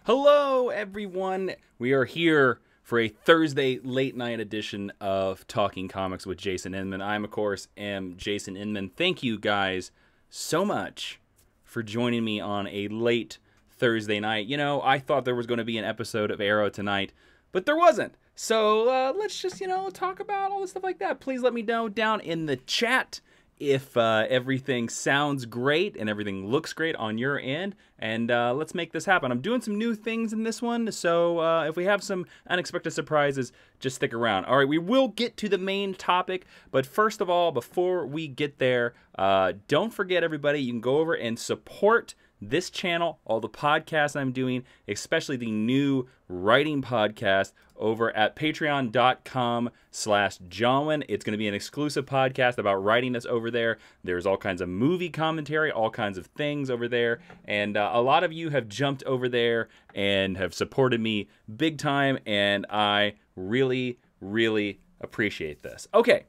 Hello, everyone. We are here for a Thursday late night edition of Talking Comics with Jason Inman. I'm, of course, am Jason Inman. Thank you guys so much for joining me on a late Thursday night. You know, I thought there was going to be an episode of Arrow tonight, but there wasn't. So let's just, talk about all this stuff like that. Please let me know down in the chat if everything sounds great and everything looks great on your end, and let's make this happen. I'm doing some new things in this one, so if we have some unexpected surprises, just stick around. All right, we will get to the main topic, but first of all, before we get there, don't forget, everybody, you can go over and support this channel, all the podcasts I'm doing, especially the new writing podcast over at patreon.com/Jawiin. It's going to be an exclusive podcast about writing that's over there. There's all kinds of movie commentary, all kinds of things over there. And a lot of you have jumped over there and have supported me big time. And I really, really appreciate this. Okay,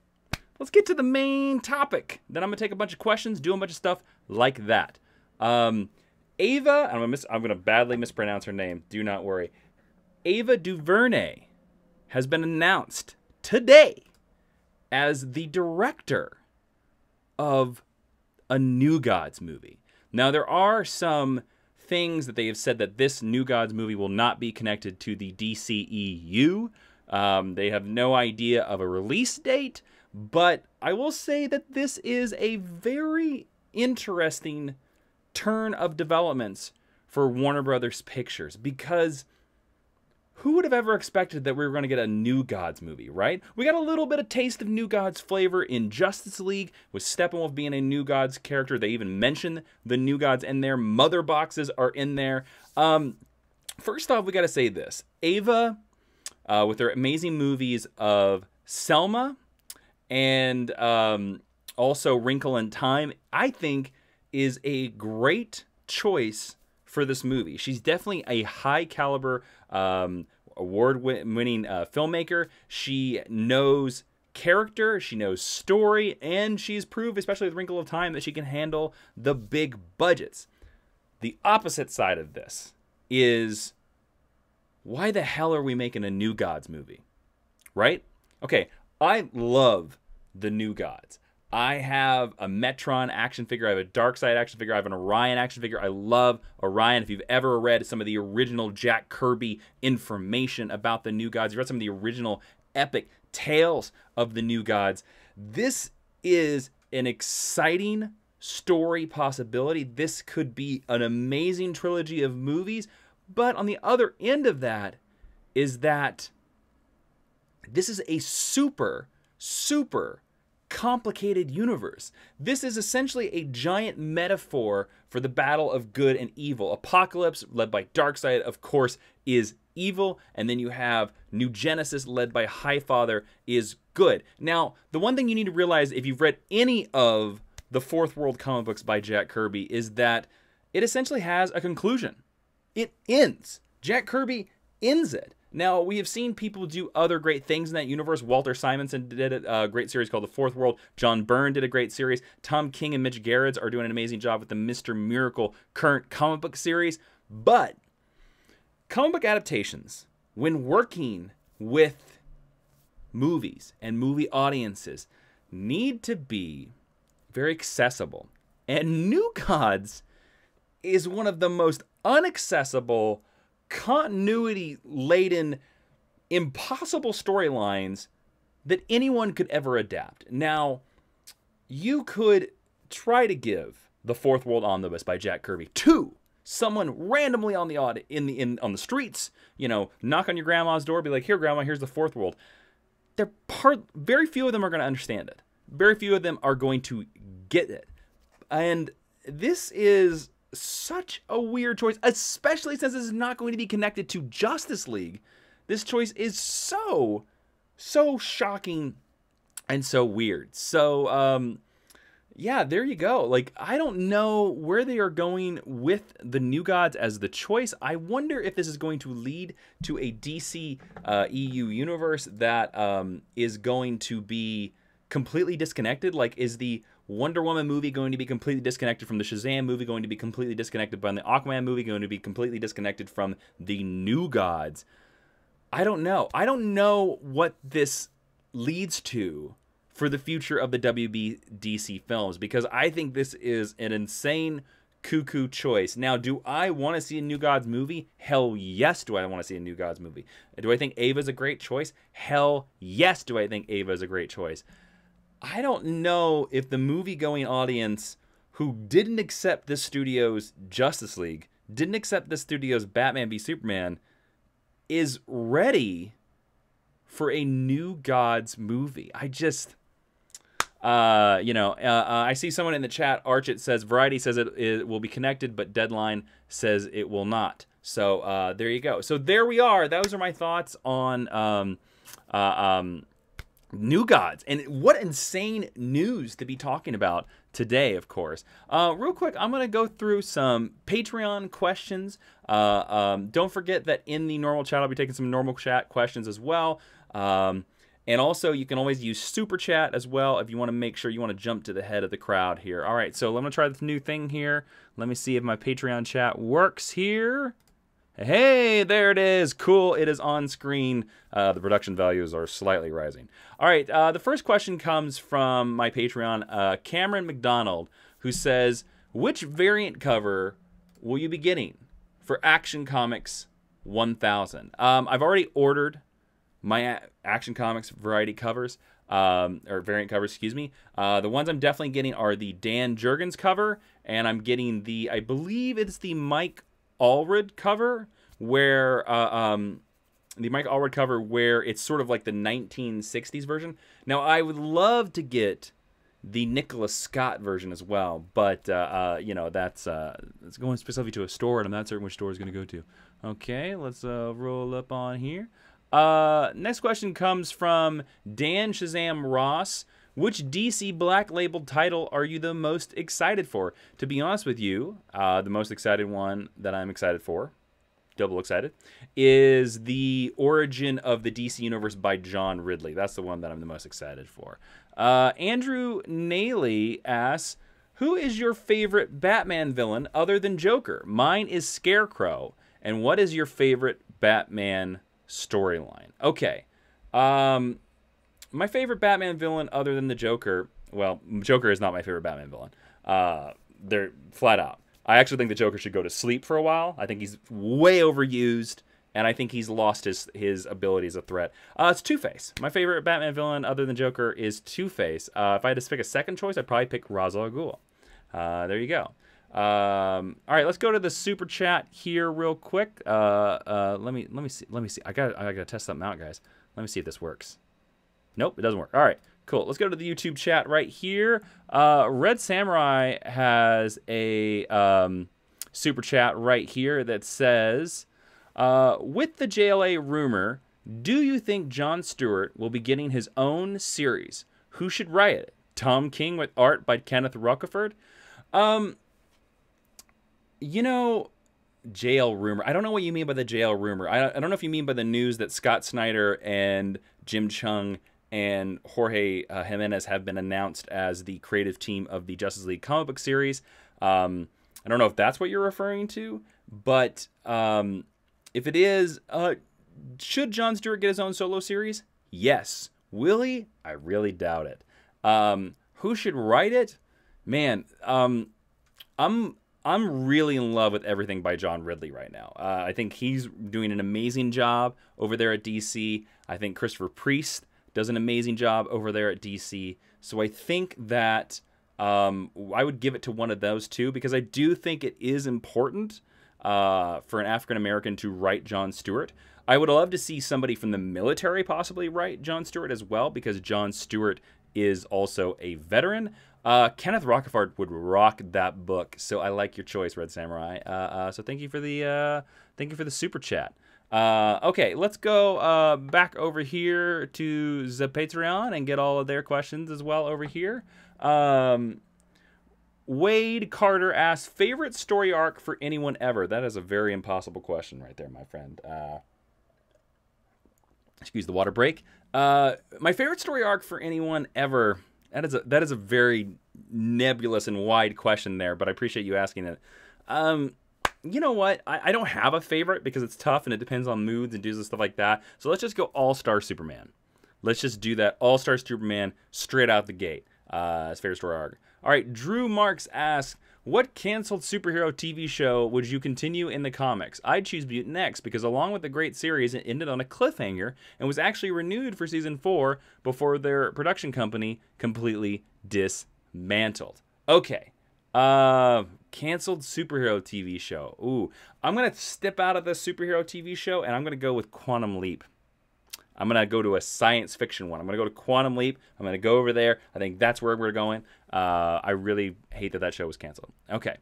let's get to the main topic. Then I'm going to take a bunch of questions, do a bunch of stuff like that. Ava, I'm going to badly mispronounce her name. Do not worry. Ava Duvernay has been announced today as the director of a New Gods movie. Now, there are some things that they have said that this New Gods movie will not be connected to the DCEU. They have no idea of a release date, but I will say that this is a very interesting turn of developments for Warner Brothers Pictures, because who would have ever expected that we were going to get a New Gods movie, right? We got a little bit of taste of New Gods flavor in Justice League, with Steppenwolf being a New Gods character. They even mention the New Gods in there. Mother boxes are in there. First off, we got to say this. Ava, with her amazing movies of Selma and also Wrinkle in Time, I think is a great choice for this movie. She's definitely a high caliber award-winning filmmaker. She knows character, she knows story, and she's proved, especially with Wrinkle of Time, that she can handle the big budgets. The opposite side of this is, why the hell are we making a New Gods movie? Right? Okay, I love the New Gods. I have a Metron action figure. I have a Darkseid action figure. I have an Orion action figure. I love Orion. If you've ever read some of the original Jack Kirby information about the New Gods, you've read some of the original epic tales of the New Gods, this is an exciting story possibility. This could be an amazing trilogy of movies. But on the other end of that is that this is a super complicated universe. This is essentially a giant metaphor for the battle of good and evil. Apocalypse, led by Darkseid, of course, is evil, and then you have New Genesis, led by Highfather, is good. Now, the one thing you need to realize if you've read any of the Fourth World comic books by Jack Kirby is that it essentially has a conclusion. It ends. Jack Kirby ends it. Now, we have seen people do other great things in that universe. Walter Simonson did a great series called The Fourth World. John Byrne did a great series. Tom King and Mitch Gerads are doing an amazing job with the Mr. Miracle current comic book series. But comic book adaptations, when working with movies and movie audiences, need to be very accessible. And New Gods is one of the most unaccessible, continuity-laden, impossible storylines that anyone could ever adapt. Now, you could try to give the Fourth World Omnibus by Jack Kirby to someone randomly on the on the streets, knock on your grandma's door, be like, "Here, Grandma, here's the Fourth World." Very few of them are going to understand it. Very few of them are going to get it. And this is such a weird choice, especially since this is not going to be connected to Justice League. This choice is so shocking and so weird. So, yeah, there you go. Like, I don't know where they are going with the New Gods as the choice. I wonder if this is going to lead to a DC EU universe that is going to be completely disconnected. Like, is the Wonder Woman movie going to be completely disconnected from the Shazam movie, going to be completely disconnected from the Aquaman movie, going to be completely disconnected from the New Gods. I don't know. I don't know what this leads to for the future of the WBDC films, because I think this is an insane cuckoo choice. Now, do I want to see a New Gods movie? Hell yes, do I want to see a New Gods movie. Do I think Ava's a great choice? Hell yes, do I think Ava is a great choice. I don't know if the movie-going audience who didn't accept this studio's Justice League, didn't accept this studio's Batman v Superman, is ready for a New Gods movie. I just... I see someone in the chat, Archit says, Variety says it will be connected, but Deadline says it will not. So there you go. So there we are. Those are my thoughts on New Gods. And what insane news to be talking about today, of course. Real quick, I'm going to go through some Patreon questions. Don't forget that in the normal chat, I'll be taking some normal chat questions as well. And also, you can always use Super Chat as well if you want to make sure you want to jump to the head of the crowd here. All right, so I'm going to try this new thing here. Let me see if my Patreon chat works here. Hey, there it is. Cool, it is on screen. The production values are slightly rising. All right, the first question comes from my Patreon, Cameron McDonald, who says, which variant cover will you be getting for Action Comics 1000? I've already ordered my Action Comics variety covers, or variant covers, excuse me. The ones I'm definitely getting are the Dan Jurgens cover, and I'm getting the, I believe it's the Mike Allred cover, where, it's sort of like the 1960s version. Now, I would love to get the Nicholas Scott version as well, but, that's it's going specifically to a store, and I'm not certain which store it's going to go to. Okay, let's roll up on here. Next question comes from Dan Shazam Ross. Which DC Black Label title are you the most excited for? To be honest with you, the most excited one that I'm excited for, double excited, is the Origin of the DC Universe by John Ridley. That's the one that I'm the most excited for. Andrew Naley asks, who is your favorite Batman villain other than Joker? Mine is Scarecrow. And what is your favorite Batman storyline? Okay. My favorite Batman villain other than the Joker, well, Joker is not my favorite Batman villain. They're flat out. I actually think the Joker should go to sleep for a while. I think he's way overused, and I think he's lost his ability as a threat. It's Two-Face. My favorite Batman villain other than Joker is Two-Face. If I had to pick a second choice, I'd probably pick Ra's al Ghul. There you go. All right, let's go to the super chat here real quick. Let me see. I gotta test something out, guys. Let me see if this works. Nope, it doesn't work. All right, cool. Let's go to the YouTube chat right here. Red Samurai has a super chat right here that says, with the JLA rumor, do you think Jon Stewart will be getting his own series? Who should write it? Tom King with art by Kenneth Rutherford? JL rumor. I don't know what you mean by the JL rumor. I don't know if you mean by the news that Scott Snyder and Jim Chung and Jorge Jimenez have been announced as the creative team of the Justice League comic book series. I don't know if that's what you're referring to, but if it is, should Jon Stewart get his own solo series? Yes. Will he? I really doubt it. Who should write it? Man, I'm really in love with everything by John Ridley right now. I think he's doing an amazing job over there at DC. I think Christopher Priest does an amazing job over there at DC. So I think that I would give it to one of those two, because I do think it is important for an African-American to write Jon Stewart. I would love to see somebody from the military possibly write Jon Stewart as well, because Jon Stewart is also a veteran. Kenneth Rutherford would rock that book, so I like your choice, Red Samurai. So thank you for the super chat. Okay, let's go back over here to the Patreon and get all of their questions as well over here. Wade Carter asks, favorite story arc for anyone ever? That is a very impossible question right there, my friend. Excuse the water break. My favorite story arc for anyone ever. That is a very nebulous and wide question there, but I appreciate you asking it. You know what? I don't have a favorite because it's tough and it depends on moods and dudes and stuff like that. So let's just go All-Star Superman. Let's just do that All-Star Superman straight out the gate. As fair story arc. All right, Drew Marks asks, what canceled superhero TV show would you continue in the comics? I'd choose Mutant X because along with the great series, it ended on a cliffhanger and was actually renewed for season 4 before their production company completely dismantled. Okay. Canceled superhero TV show. Ooh, I'm going to step out of the superhero TV show and I'm going to go with Quantum Leap. I'm going to go to a science fiction one. I'm going to go to Quantum Leap. I'm going to go over there. I think that's where we're going. I really hate that show was canceled. Okay.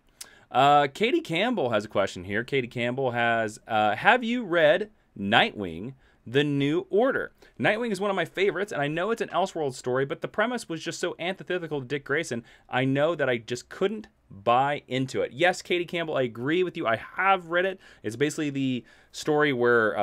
Katie Campbell has a question here. Katie Campbell has, have you read Nightwing, The New Order? Nightwing is one of my favorites, and I know it's an Elseworld story, but the premise was just so antithetical to Dick Grayson, I know that I just couldn't buy into it. Yes, Katie Campbell, I agree with you. I have read it. It's basically the story where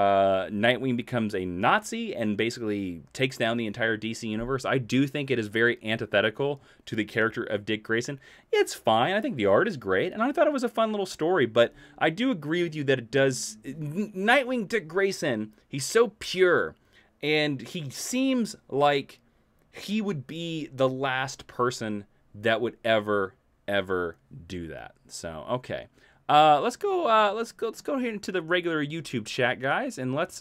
Nightwing becomes a Nazi and basically takes down the entire DC universe. I do think it is very antithetical to the character of Dick Grayson. It's fine. I think the art is great, and I thought it was a fun little story, but I do agree with you that it does... Nightwing Dick Grayson, he's so pure, and he seems like he would be the last person that would ever do that. So okay, let's go here into the regular YouTube chat, guys, and let's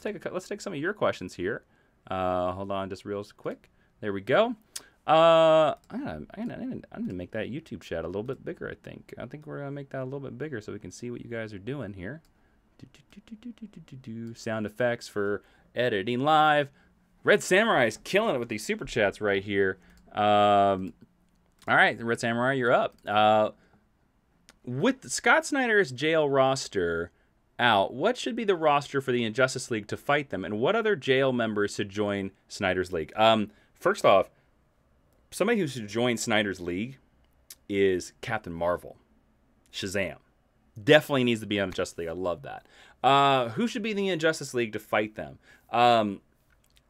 take some of your questions here. Hold on, just real quick. There we go. I'm gonna make that YouTube chat a little bit bigger. I think we're gonna make that a little bit bigger so we can see what you guys are doing here. Sound effects for editing live. Red Samurai is killing it with these super chats right here. All right, Red Samurai, you're up. With Scott Snyder's jail roster out, what should be the roster for the Injustice League to fight them, and what other jail members should join Snyder's League? First off, somebody who should join Snyder's League is Captain Marvel. Shazam. Definitely needs to be on the Justice League. I love that. Who should be in the Injustice League to fight them?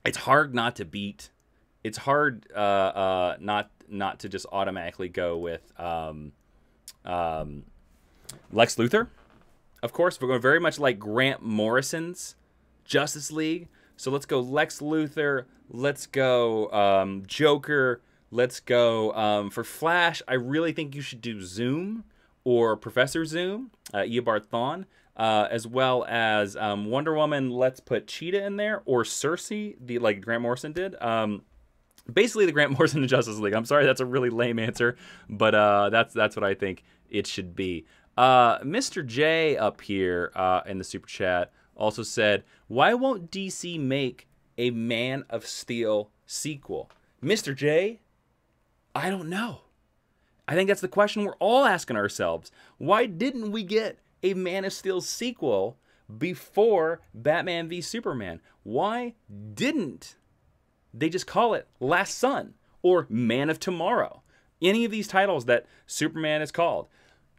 It's hard not to beat. It's hard not to just automatically go with Lex Luthor. Of course, we're going very much like Grant Morrison's Justice League. So let's go Lex Luthor. Let's go Joker. Let's go for Flash. I really think you should do Zoom or Professor Zoom, Eobard Thawne, as well as Wonder Woman. Let's put Cheetah in there, or Cersei, like Grant Morrison did. Basically, the Grant Morrison Justice League. I'm sorry, that's a really lame answer, but that's what I think it should be. Mr. J up here in the super chat also said, "Why won't DC make a Man of Steel sequel?" Mr. J, I don't know. I think that's the question we're all asking ourselves. Why didn't we get a Man of Steel sequel before Batman v Superman? Why didn't they just call it Last Son or Man of Tomorrow? Any of these titles that Superman is called.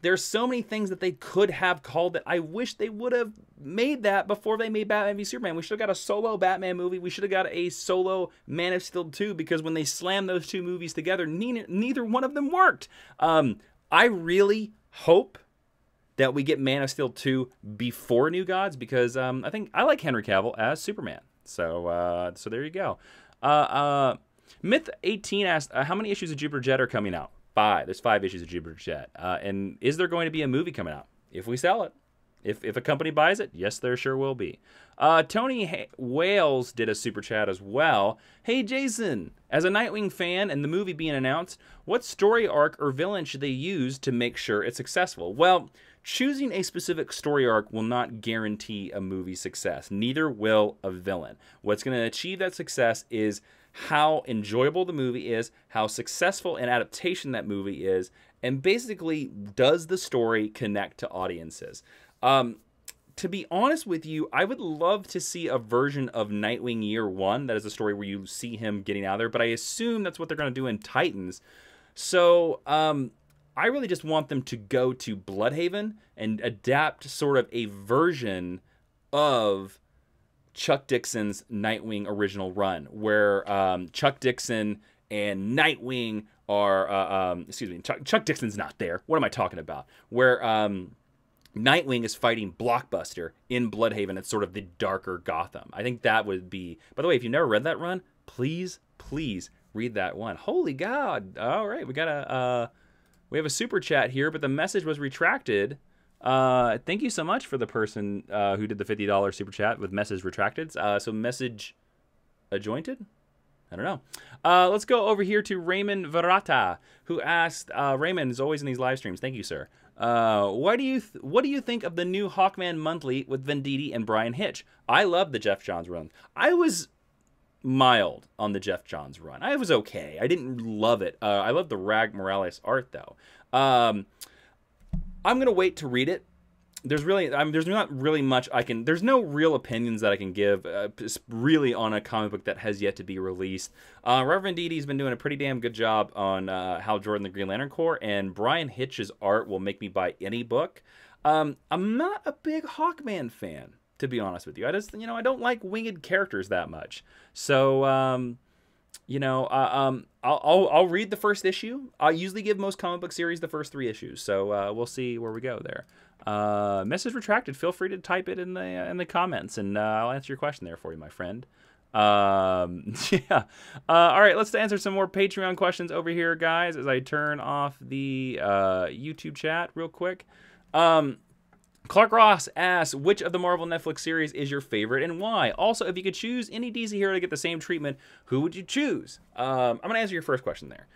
There's so many things that they could have called that. I wish they would have made that before they made Batman v Superman. We should have got a solo Batman movie. We should have got a solo Man of Steel 2, because when they slammed those two movies together, neither one of them worked. I really hope that we get Man of Steel 2 before New Gods, because I think I like Henry Cavill as Superman. So there you go. Myth 18 asked, how many issues of Jupiter Jet are coming out? 5. There's 5 issues of Jupiter Jet. And is there going to be a movie coming out? If we sell it. If a company buys it, yes, there sure will be. Tony Wales did a super chat as well. Hey, Jason, as a Nightwing fan and the movie being announced, what story arc or villain should they use to make sure it's successful? Well, choosing a specific story arc will not guarantee a movie's success. Neither will a villain. What's going to achieve that success is how enjoyable the movie is, how successful an adaptation that movie is, and basically, does the story connect to audiences? To be honest with you, I would love to see a version of Nightwing Year One. That is a story where you see him getting out of there, but I assume that's what they're going to do in Titans. So, I really just want them to go to Bloodhaven and adapt sort of a version of Chuck Dixon's Nightwing original run, where Chuck Dixon and Nightwing are, excuse me, Chuck Dixon's not there. What am I talking about? Where Nightwing is fighting Blockbuster in Bloodhaven. It's sort of the darker Gotham. I think that would be, by the way, if you've never read that run, please read that one. Holy God. All right, we have a super chat here, but the message was retracted. Thank you so much for the person who did the $50 super chat with message retracted. So message adjointed? I don't know. Let's go over here to Raymond Verata, who asked, Raymond is always in these live streams. Thank you, sir. What do you think of the new Hawkman Monthly with Venditti and Brian Hitch? I love the Jeff Johns run. I was mild on the Jeff Johns run. I was okay. I didn't love it. I love the Rag Morales art though. I'm gonna wait to read it. There's not really much there's no real opinions that I can give really on a comic book that has yet to be released. Reverend Venditti been doing a pretty damn good job on Hal Jordan, the Green Lantern Corps, and Brian Hitch's art will make me buy any book. I'm not a big Hawkman fan, to be honest with you. I don't like winged characters that much. So, I'll read the first issue. I usually give most comic book series the first 3 issues. So we'll see where we go there. Message retracted. Feel free to type it in the comments, and I'll answer your question there for you, my friend. Yeah. All right, let's answer some more Patreon questions over here, guys, as I turn off the YouTube chat real quick. Clark Ross asks, which of the Marvel Netflix series is your favorite and why? Also, if you could choose any DC hero to get the same treatment, who would you choose? I'm going to answer your first question there.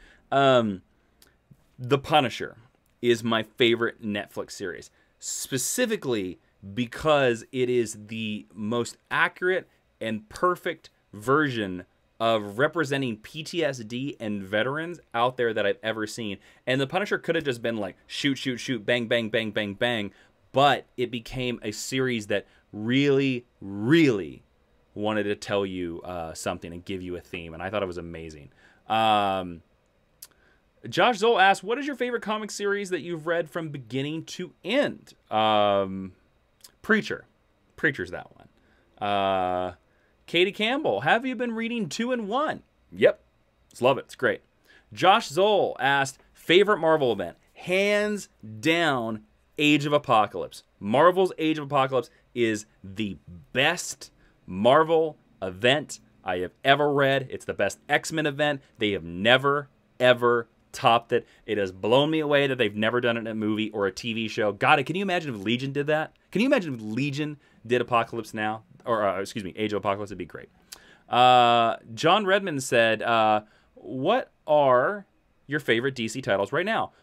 The Punisher is my favorite Netflix series, specifically because it is the most accurate and perfect version of representing PTSD and veterans out there that I've ever seen. And the Punisher could have just been like, shoot, shoot, shoot, bang, bang, bang, bang, bang. But it became a series that really, really wanted to tell you something and give you a theme. And I thought it was amazing. Josh Zoll asked, what is your favorite comic series that you've read from beginning to end? Preacher. Preacher's that one. Katie Campbell, have you been reading 2 and 1? Yep. Just love it. It's great. Josh Zoll asked, favorite Marvel event? Hands down, Age of Apocalypse. Marvel's Age of Apocalypse is the best Marvel event I have ever read. It's the best X-Men event. They have never, ever topped it. It has blown me away that they've never done it in a movie or a TV show. God, can you imagine if Legion did that? Can you imagine if Legion did Apocalypse Now? Or, excuse me, Age of Apocalypse? It'd be great. John Redmond said, what are your favorite DC titles right now?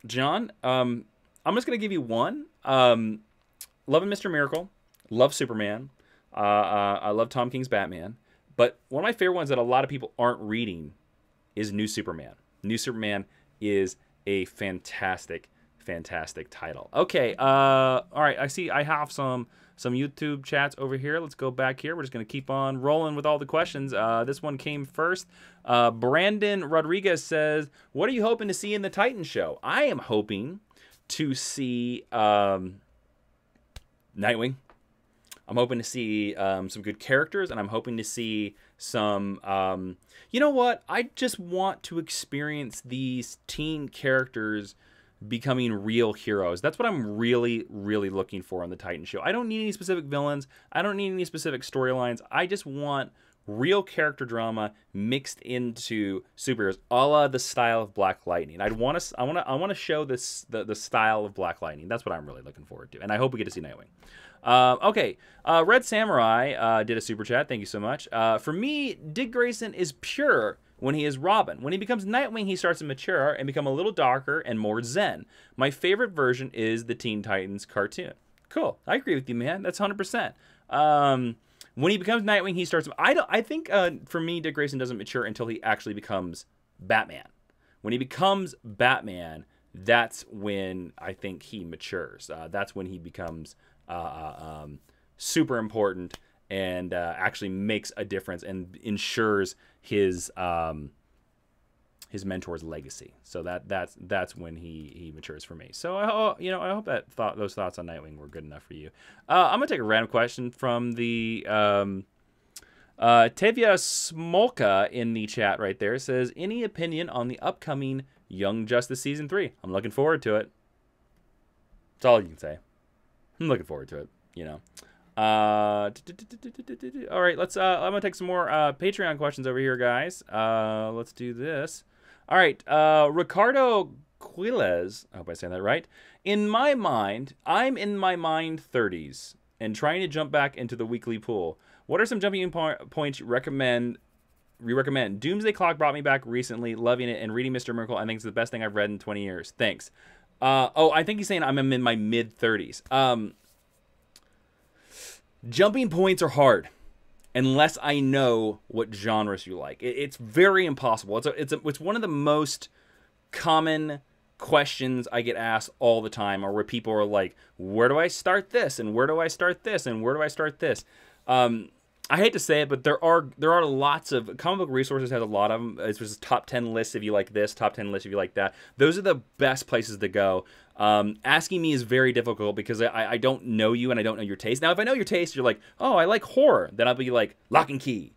John, I'm just going to give you one. Love and Mr. Miracle. Love Superman. I love Tom King's Batman. But one of my favorite ones that a lot of people aren't reading is New Superman. New Superman is a fantastic, fantastic title. Okay, all right, I see I have some YouTube chats over here. Let's go back here. We're just going to keep on rolling with all the questions. This one came first. Brandon Rodriguez says, what are you hoping to see in the Titan show? I am hoping to see Nightwing. I'm hoping to see some good characters, and I'm hoping to see some... you know what? I just want to experience these teen characters becoming real heroes. That's what I'm really, really looking for on the Titan show. I don't need any specific villains. I don't need any specific storylines. I just want real character drama mixed into superheroes, a la the style of Black Lightning. I want to show this the style of Black Lightning. That's what I'm really looking forward to, and I hope we get to see Nightwing. Okay, Red Samurai did a super chat. Thank you so much. For me, Dick Grayson is pure when he is Robin. When he becomes Nightwing, he starts to mature and become a little darker and more zen. My favorite version is the Teen Titans cartoon. Cool. I agree with you, man. That's 100%. When he becomes Nightwing, he starts... I think, for me, Dick Grayson doesn't mature until he actually becomes Batman. When he becomes Batman, that's when I think he matures. That's when he becomes super important and actually makes a difference and ensures his mentor's legacy. So that's when he matures for me. So I hope that those thoughts on Nightwing were good enough for you. I'm gonna take a random question from the Tevya Smolka in the chat right there says, any opinion on the upcoming Young Justice Season 3? I'm looking forward to it. That's all you can say. I'm looking forward to it, you know. All right, let's I'm gonna take some more Patreon questions over here, guys. Let's do this. All right, Ricardo Quiles, I hope I say that right. In my mind, I'm in my mind 30s and trying to jump back into the weekly pool. What are some jumping points you recommend? Doomsday Clock brought me back recently, loving it, and reading Mr. Miracle I think is the best thing I've read in 20 years. Thanks. Oh, I think he's saying I'm in my mid 30s. Jumping points are hard unless I know what genres you like. It's very impossible. It's one of the most common questions I get asked all the time, or where people are like, where do I start this, and where do I start this, and where do I start this? I hate to say it, but there are lots of comic book resources, has a lot of them. It's just top 10 lists if you like this, top 10 lists if you like that. Those are the best places to go. Asking me is very difficult because I don't know you and I don't know your taste. Now, if I know your taste, you're like, oh, I like horror, then I'll be like Lock and Key.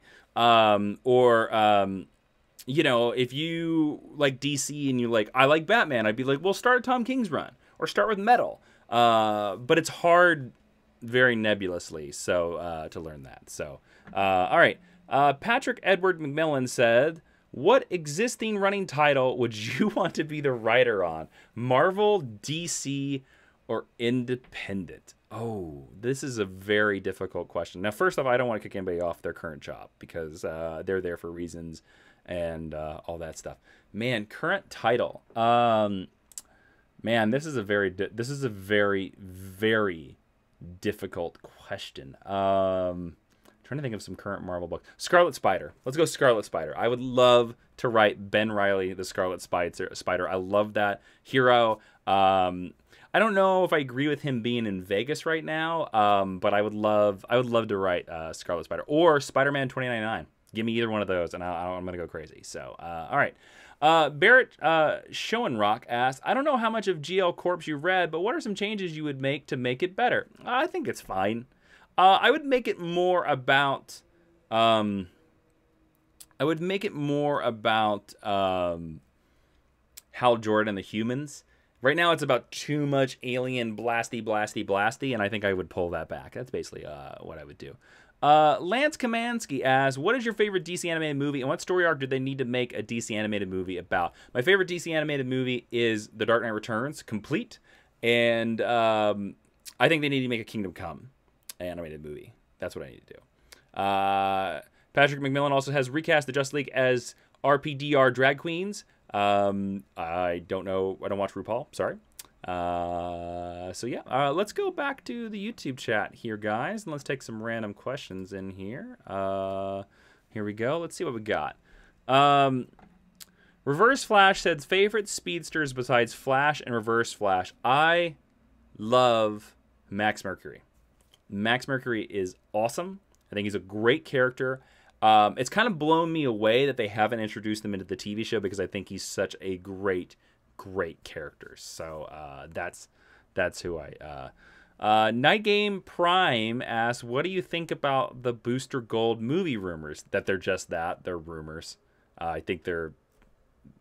You know, if you like DC and you're like, I like Batman, I'd be like, well, start Tom King's run or start with Metal. But it's hard very nebulously to learn that. So, all right. Patrick Edward McMillan said, what existing running title would you want to be the writer on? Marvel, DC, or independent? Oh, this is a very difficult question. Now, first off, I don't want to kick anybody off their current job because they're there for reasons and all that stuff. Man, current title. Man, this is a very, very difficult question. Trying to think of some current Marvel books. Scarlet Spider. Let's go Scarlet Spider. I would love to write Ben Reilly, the Scarlet Spider. I love that hero. I don't know if I agree with him being in Vegas right now, but I would love to write Scarlet Spider or Spider-Man 2099. Give me either one of those, and I'm gonna go crazy. So, all right. Barrett Schoenrock asked, I don't know how much of GL Corps you read, but what are some changes you would make to make it better? I think it's fine. I would make it more about Hal Jordan and the Humans. Right now it's about too much alien blasty, and I think I would pull that back. That's basically what I would do. Lance Kamansky asks, what is your favorite DC animated movie, and what story arc do they need to make a DC animated movie about? My favorite DC animated movie is The Dark Knight Returns, complete, and I think they need to make a Kingdom Come animated movie. That's what I need to do. Patrick McMillan also has recast the Justice League as RPDR drag queens. I don't know. I don't watch RuPaul. Sorry. So yeah, let's go back to the YouTube chat here, guys, and let's take some random questions in here. Here we go. Let's see what we got. Reverse Flash says favorite speedsters besides Flash and Reverse Flash. I love Max Mercury. Max Mercury is awesome. I think he's a great character. It's kind of blown me away that they haven't introduced him into the TV show because I think he's such a great character. So that's who Night Game Prime asks, what do you think about the Booster Gold movie rumors? That they're just that, they're rumors. I think they're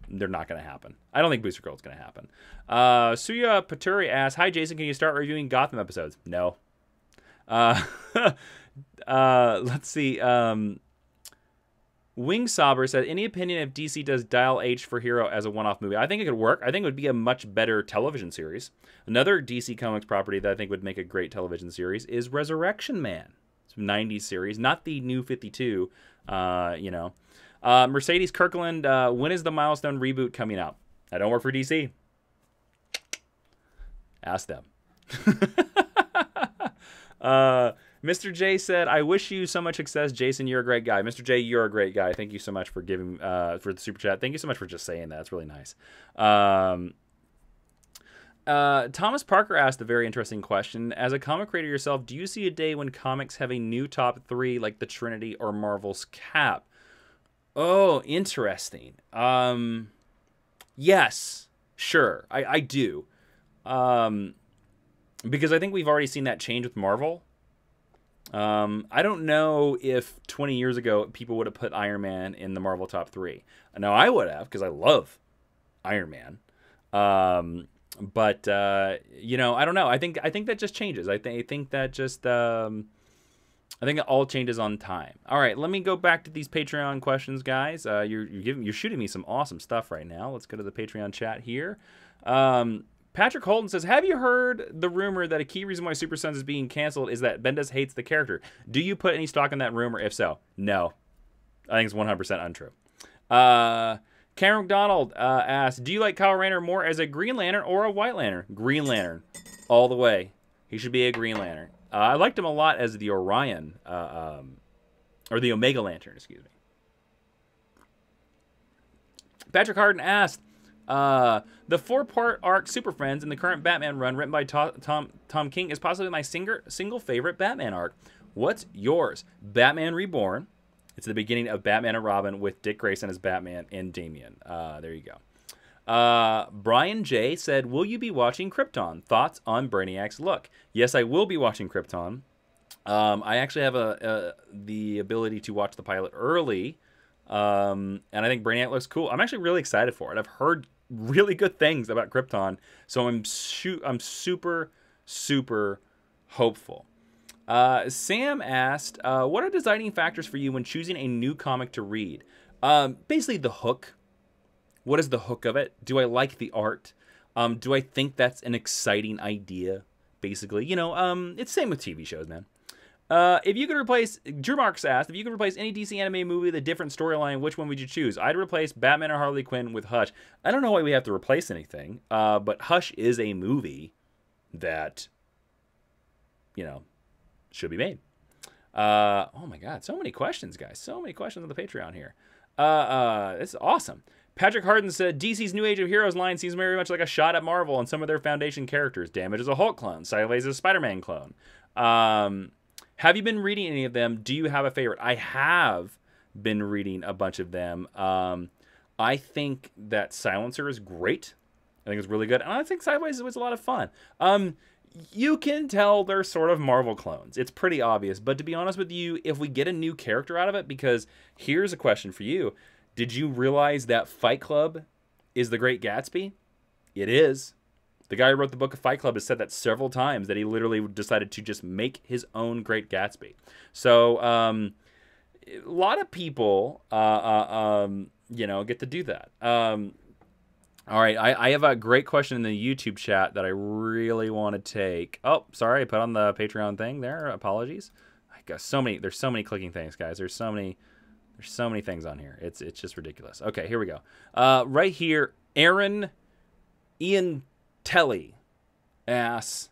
not going to happen. I don't think Booster Gold's going to happen. Suya Paturi asks, hi Jason, can you start reviewing Gotham episodes? No. Let's see. Wing Sauber said, any opinion if DC does Dial H for Hero as a one-off movie? I think it could work. I think it would be a much better television series. Another DC Comics property that I think would make a great television series is Resurrection Man. It's a 90s series, not the new 52, you know. Mercedes Kirkland, when is the Milestone reboot coming out? I don't work for DC. Ask them. Mr. J said, I wish you so much success, Jason. You're a great guy. Mr. J, you're a great guy. Thank you so much for giving for the super chat. Thank you so much for just saying that. It's really nice. Thomas Parker asked a very interesting question. As a comic creator yourself, do you see a day when comics have a new top 3 like the Trinity or Marvel's Cap? Oh, interesting. Yes, sure. I do. Because I think we've already seen that change with Marvel. I don't know if 20 years ago people would have put Iron Man in the Marvel top 3. No, I would have, because I love Iron Man. But you know, I don't know. I think that just changes. I think that just I think it all changes on time. All right, let me go back to these Patreon questions, guys. You're shooting me some awesome stuff right now. Let's go to the Patreon chat here. Patrick Holden says, "Have you heard the rumor that a key reason why Super Sons is being canceled is that Bendis hates the character? Do you put any stock in that rumor? If so, no. I think it's 100% untrue." Karen McDonald asked, "Do you like Kyle Rayner more as a Green Lantern or a White Lantern?" Green Lantern, all the way. He should be a Green Lantern. I liked him a lot as the Orion, or the Omega Lantern, excuse me. Patrick Harden asked, the 4-part arc Super Friends in the current Batman run written by Tom King is possibly my single favorite Batman arc. What's yours? Batman Reborn. It's the beginning of Batman and Robin with Dick Grayson as Batman and Damian. There you go. Brian J. said, "Will you be watching Krypton? Thoughts on Brainiac's look?" Yes, I will be watching Krypton. I actually have the ability to watch the pilot early, and I think Brainiac looks cool. I'm actually really excited for it. I've heard really good things about Krypton, so I'm super, super hopeful. Sam asked, "What are deciding factors for you when choosing a new comic to read?" Basically, the hook. What is the hook of it? Do I like the art? Do I think that's an exciting idea? Basically, you know, it's same with TV shows, man. If you could replace, Drew Marks asked, if you could replace any DC anime movie with a different storyline, which one would you choose? I'd replace Batman or Harley Quinn with Hush. I don't know why we have to replace anything, but Hush is a movie that, you know, should be made. Oh my God, so many questions, guys. So many questions on the Patreon here. This is awesome. Patrick Harden said, DC's New Age of Heroes line seems very much like a shot at Marvel and some of their Foundation characters. Damage is a Hulk clone. Sideways is a Spider-Man clone. Have you been reading any of them? Do you have a favorite? I have been reading a bunch of them. I think that Silencer is great. I think it's really good. And I think Sideways was a lot of fun. You can tell they're sort of Marvel clones. It's pretty obvious. But to be honest with you, if we get a new character out of it, because here's a question for you. Did you realize that Fight Club is the Great Gatsby? It is. The guy who wrote the book of Fight Club has said that several times, that he literally decided to just make his own Great Gatsby. So, a lot of people, you know, get to do that. All right, I have a great question in the YouTube chat that I really want to take. Oh, sorry, I put on the Patreon thing there. Apologies. I got so many. There's so many clicking things, guys. There's so many things on here. It's just ridiculous. Okay, here we go. Right here, Ian Telly asks,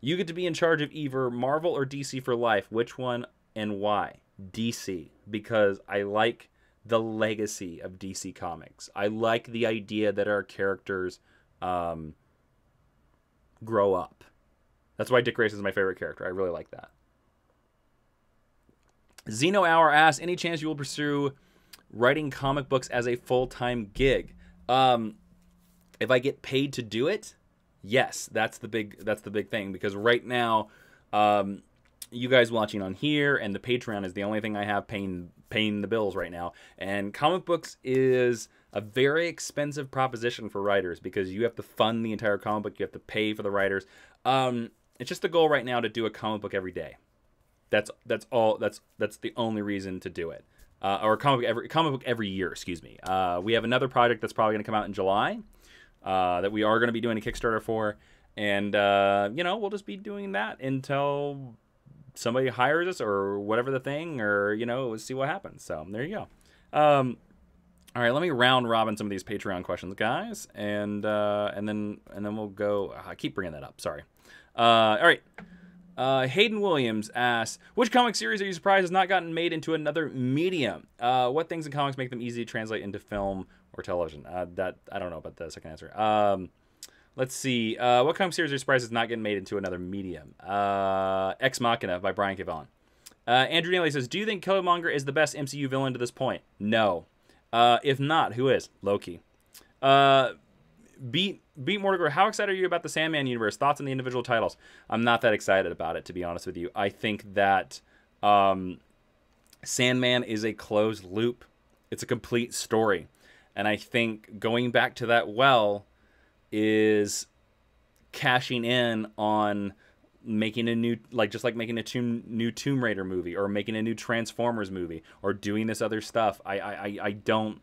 you get to be in charge of either Marvel or DC for life. Which one and why? DC, because I like the legacy of DC Comics. I like the idea that our characters grow up. That's why Dick Grayson is my favorite character. I really like that. Zeno Hour asks, any chance you will pursue writing comic books as a full-time gig? If I get paid to do it, yes, that's the big thing, because right now, you guys watching on here and the Patreon is the only thing I have paying the bills right now. And comic books is a very expensive proposition for writers because you have to fund the entire comic book, you have to pay for the writers. It's just the goal right now to do a comic book every day. That's the only reason to do it. Or a comic book every year, excuse me. We have another project that's probably going to come out in July that we are going to be doing a Kickstarter for. And, you know, we'll just be doing that until somebody hires us or whatever the thing, or, you know, we'll see what happens. So there you go. All right, let me round robin some of these Patreon questions, guys. And then we'll go. I keep bringing that up. Sorry. All right. Hayden Williams asks, which comic series are you surprised has not gotten made into another medium? What things in comics make them easy to translate into film or television? That I don't know about the second answer. Let's see. What comic series are you surprised has not getting made into another medium? Ex Machina by Brian K. Vaughan. Andrew Neely says, do you think Killmonger is the best MCU villain to this point? No. If not, who is? Loki. Beat Mortimer, how excited are you about the Sandman universe? Thoughts on the individual titles? I'm not that excited about it, to be honest with you. I think that Sandman is a closed loop. It's a complete story. And I think going back to that well is cashing in on making a new, like, just like making a new Tomb Raider movie, or making a new Transformers movie, or doing this other stuff. I don't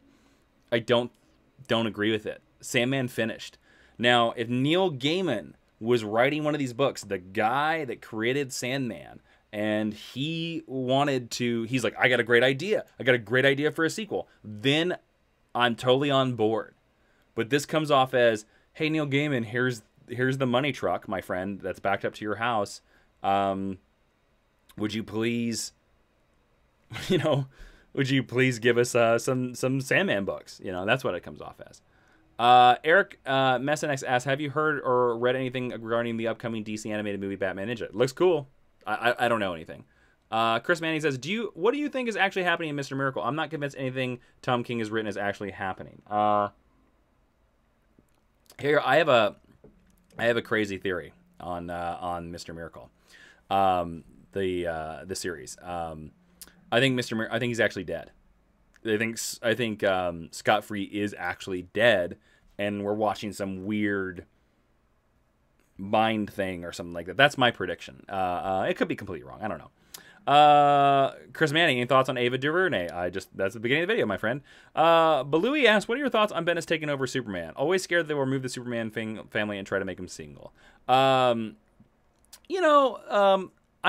agree with it. Sandman finished. Now, if Neil Gaiman was writing one of these books, the guy that created Sandman, and he's like, I got a great idea. I got a great idea for a sequel. Then I'm totally on board. But this comes off as, hey, Neil Gaiman, here's the money truck, my friend, that's backed up to your house. Would you please, would you please give us some Sandman books? That's what it comes off as. Eric Messinex asks, have you heard or read anything regarding the upcoming DC animated movie Batman Ninja? It looks cool. I don't know anything. Chris Manning says, what do you think is actually happening in Mr. Miracle? I'm not convinced anything Tom King has written is actually happening. Here, I have a crazy theory on Mr. Miracle, the series. I think he's actually dead. I think Scott Free is actually dead, and we're watching some weird mind thing or something like that. That's my prediction. It could be completely wrong. I don't know. Chris Manning, any thoughts on Ava DuVernay? That's the beginning of the video, my friend. Balui asks, what are your thoughts on Bendis taking over Superman? Always scared they will remove the Superman family and try to make him single. I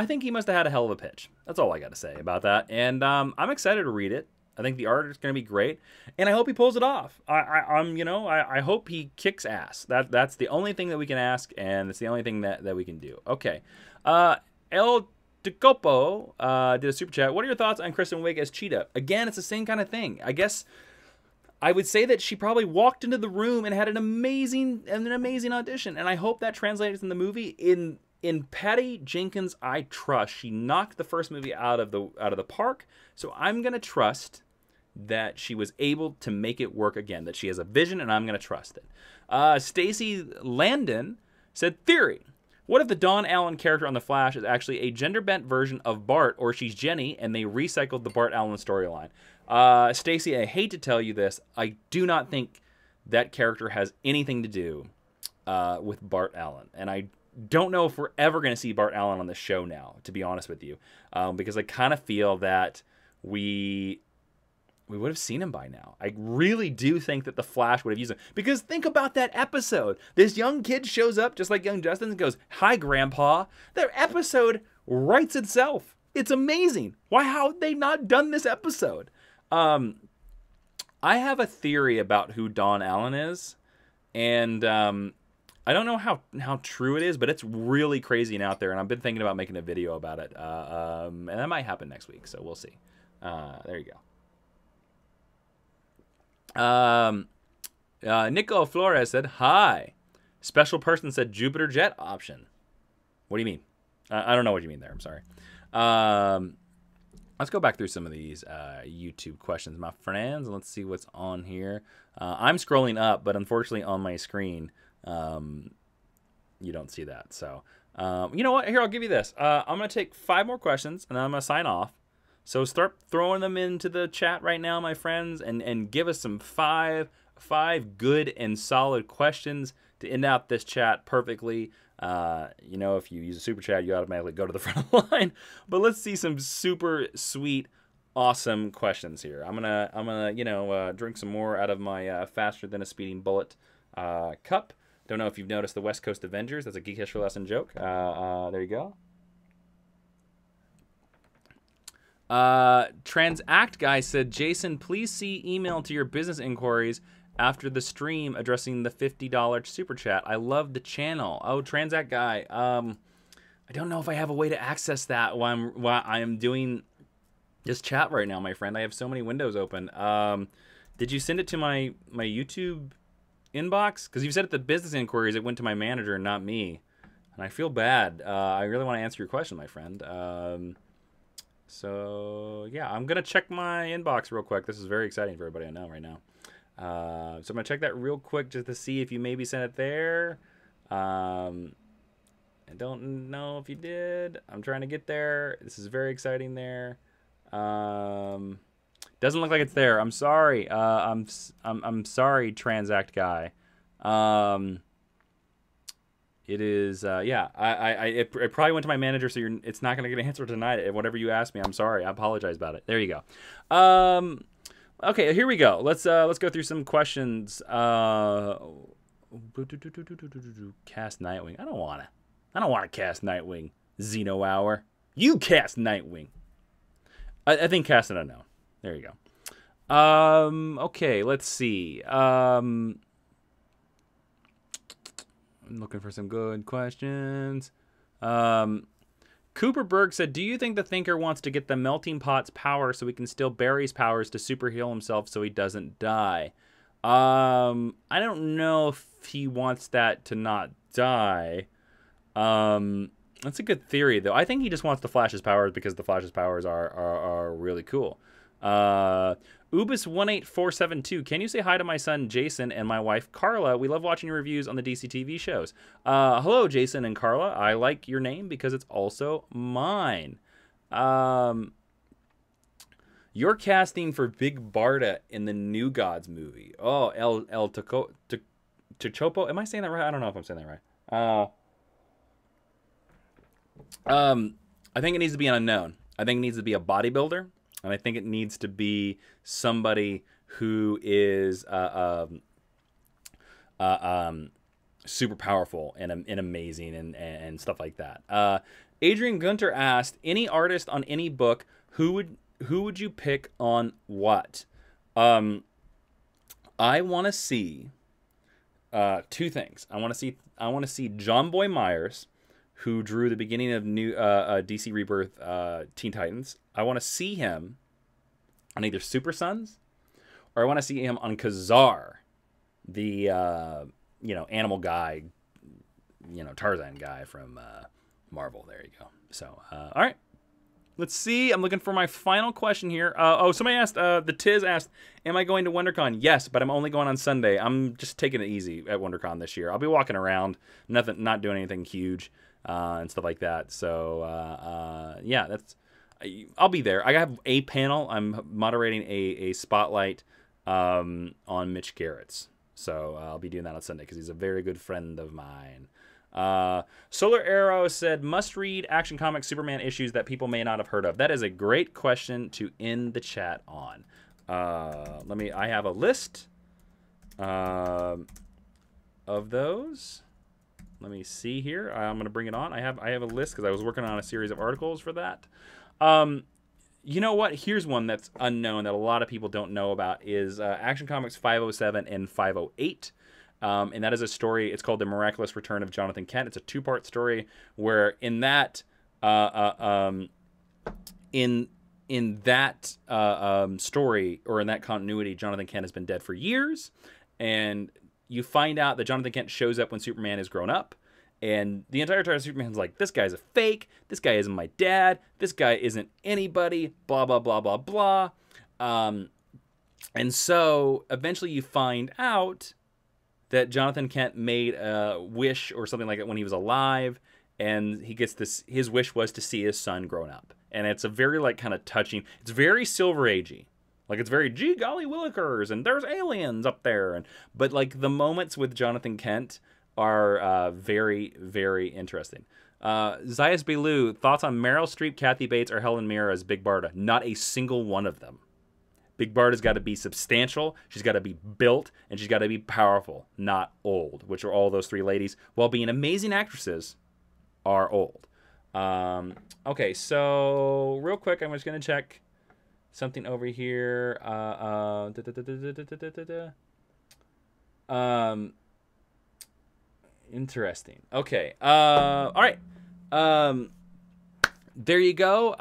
think he must have had a hell of a pitch. That's all I got to say about that. And I'm excited to read it. I think the art is going to be great, and I hope he pulls it off. I hope he kicks ass. That's the only thing that we can ask, and it's the only thing that we can do. Okay. El DeCopo did a super chat. What are your thoughts on Kristen Wiig as Cheetah? Again, it's the same kind of thing. I guess I would say that she probably walked into the room and had an amazing audition, and I hope that translates in the movie. In Patty Jenkins, I trust. She knocked the first movie out of the park, so I'm gonna trust that she was able to make it work again. That she has a vision, and I'm gonna trust it. Stacy Landon said, theory. What if the Dawn Allen character on The Flash is actually a gender-bent version of Bart, or she's Jenny, and they recycled the Bart Allen storyline? Stacy, I hate to tell you this, I do not think that character has anything to do with Bart Allen, and I don't know if we're ever going to see Bart Allen on the show now, to be honest with you, because I kind of feel that we would have seen him by now. I really do think that the Flash would have used him, because think about that episode. This young kid shows up just like young Justin and goes, "Hi, Grandpa." That episode writes itself. It's amazing. How have they not done this episode? I have a theory about who Dawn Allen is, and I don't know how true it is, but it's really crazy and out there, and I've been thinking about making a video about it, and that might happen next week, so we'll see. There you go. Nico Flores said, hi. Special person said Jupiter jet option. What do you mean? I don't know what you mean there. I'm sorry. Let's go back through some of these YouTube questions, my friends, and let's see what's on here. I'm scrolling up, but unfortunately on my screen, you don't see that. So, you know what? Here, I'll give you this. I'm going to take 5 more questions, and then I'm going to sign off. So start throwing them into the chat right now, my friends, and give us some five good and solid questions to end out this chat perfectly. If you use a super chat, you automatically go to the front of the line. But let's see some super sweet, awesome questions here. I'm gonna drink some more out of my faster than a speeding bullet cup. Don't know if you've noticed the West Coast Avengers. That's a Geek History Lesson joke. There you go. Transact guy said, Jason, please see email to your business inquiries after the stream addressing the $50 super chat. I love the channel. Oh, Transact guy. I don't know if I have a way to access that while I am doing this chat right now, my friend. I have so many windows open. Did you send it to my YouTube inbox? Because you said at the business inquiries it went to my manager and not me, and I feel bad. I really want to answer your question, my friend. So yeah, I'm gonna check my inbox real quick. This is very exciting for everybody I know right now. So I'm gonna check that real quick just to see if you maybe sent it there. I don't know if you did. I'm trying to get there. This is very exciting there. Doesn't look like it's there. I'm sorry. I'm sorry, Transact guy. It is, yeah. It probably went to my manager, so it's not gonna get an answer tonight. Whatever you asked me, I'm sorry. I apologize about it. There you go. Okay, here we go. Let's go through some questions. Cast Nightwing. I don't wanna cast Nightwing. Xeno Hour. You cast Nightwing. I think cast it unknown. There you go. Okay, let's see. I'm looking for some good questions. Cooper Berg said, do you think the Thinker wants to get the melting pot's power so he can steal Barry's powers to super heal himself so he doesn't die? I don't know if he wants that to not die. That's a good theory, though. I think he just wants the Flash's powers because the Flash's powers are really cool. Ubis18472, can you say hi to my son Jason and my wife Carla? We love watching your reviews on the DC TV shows. Hello, Jason and Carla. I like your name because it's also mine. You're casting for Big Barda in the New Gods movie. Oh, El Tochopo. Am I saying that right? I don't know if I'm saying that right. I think it needs to be an unknown. I think it needs to be a bodybuilder. And I think it needs to be somebody who is super powerful and amazing and stuff like that. Adrian Gunter asked, any artist on any book, who would you pick on what? I want to see two things. I want to see John Boy Myers, who drew the beginning of new DC Rebirth Teen Titans. I want to see him on either Super Sons, or I want to see him on Kazar, the animal guy, Tarzan guy from Marvel. There you go. So, all right. Let's see. I'm looking for my final question here. Somebody asked, the Tiz asked, am I going to WonderCon? Yes, but I'm only going on Sunday. I'm just taking it easy at WonderCon this year. I'll be walking around, not doing anything huge. And stuff like that. So, yeah, I'll be there. I have a panel. I'm moderating a spotlight on Mitch Garrett's. So I'll be doing that on Sunday because he's a very good friend of mine. Solar Arrow said, must read Action Comics Superman issues that people may not have heard of. That is a great question to end the chat on. I have a list of those. Let me see here. I'm going to bring it on. I have a list because I was working on a series of articles for that. You know what? Here's one that's unknown that a lot of people don't know about is Action Comics 507 and 508. And that is a story. It's called The Miraculous Return of Jonathan Kent. It's a two-part story where in that story or in that continuity, Jonathan Kent has been dead for years, and you find out that Jonathan Kent shows up when Superman is grown up, and the entire time Superman's like, this guy's a fake, this guy isn't my dad, this guy isn't anybody, blah, blah, blah, blah, blah. And so eventually you find out that Jonathan Kent made a wish or something like that when he was alive, and he gets this, his wish was to see his son grown up. And it's a very kind of touching, it's very Silver Agey. Like, it's very, gee golly willikers, and there's aliens up there. But the moments with Jonathan Kent are very, very interesting. Zayas Belu, thoughts on Meryl Streep, Kathy Bates, or Helen Mirren as Big Barda? Not a single one of them. Big Barda's got to be substantial, she's got to be built, and she's got to be powerful, not old, which are all those three ladies, while being amazing actresses, are old. Okay, so real quick, I'm just going to check something over here. Interesting. Okay. All right. There you go.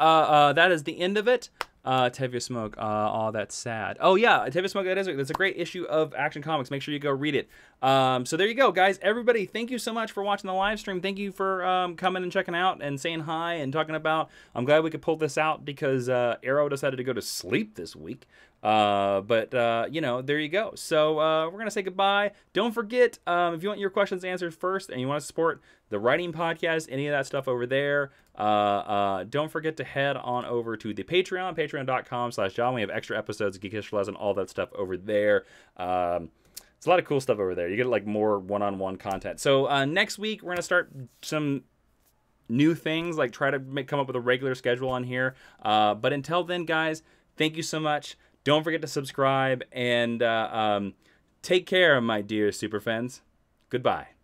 That is the end of it. Tevye Smoke. Oh, that's sad. Oh yeah, Tevye Smoke. That's a great issue of Action Comics. Make sure you go read it. So there you go, guys. Everybody, thank you so much for watching the live stream. Thank you for coming and checking out and saying hi and talking about. I'm glad we could pull this out because Arrow decided to go to sleep this week. But there you go. So we're gonna say goodbye. Don't forget, if you want your questions answered first and you want to support the writing podcast, any of that stuff over there. Don't forget to head on over to the Patreon, patreon.com/Jawiin. We have extra episodes, Geek History Lesson, all that stuff over there. It's a lot of cool stuff over there. You get like more one-on-one content. So next week, we're going to start some new things, like try to come up with a regular schedule on here. But until then, guys, thank you so much. Don't forget to subscribe, and take care, my dear super fans. Goodbye.